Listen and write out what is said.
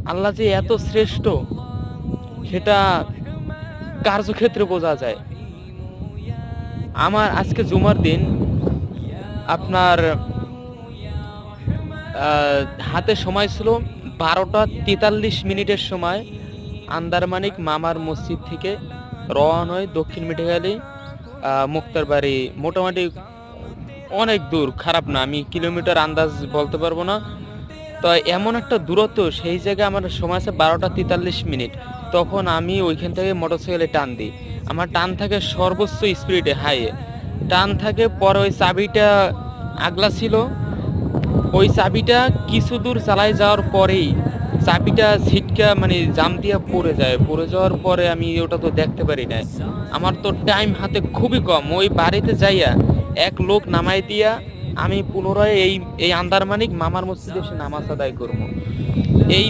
আল্লাহ যে এত শ্রেষ্ঠ সেটা কার্যক্ষেত্রে বোঝা যায়। আমার আজকে জুমার দিন আপনার হাতে সময় ছিল 12টা 43 মিনিটের সময় আন্দারমানিক মামার মসজিদ থেকে রওনা হই দক্ষিণ মিঠাখালী মুক্তার বাড়ি। মোটামুটি অনেক দূর, খারাপ না, আমি কিলোমিটার আন্দাজ বলতে পারবো না। তো এমন একটা দূরত্ব, সেই জায়গায় আমার সময় আছে 12টা 43 মিনিট। তখন আমি ওইখান থেকে মোটরসাইকেলে টান দিই। আমার টান থাকে সর্বোচ্চ স্পিডে, হাইয়ে টান থাকে। পরে ওই চাবিটা আগলা ছিল, ওই চাবিটা কিছু দূর চালায় যাওয়ার পরেই চাবিটা ছিটকা মানে জাম দিয়া পড়ে যায়। পড়ে যাওয়ার পরে আমি ওটা তো দেখতে পারি না। আমার তো টাইম হাতে খুবই কম, ওই বাড়িতে যাইয়া এক লোক নামাই দিয়া আমি পুনরায় এই এই আন্দারমানিক মামার মসজিদে এসে নামাজ আদায় করবো। এই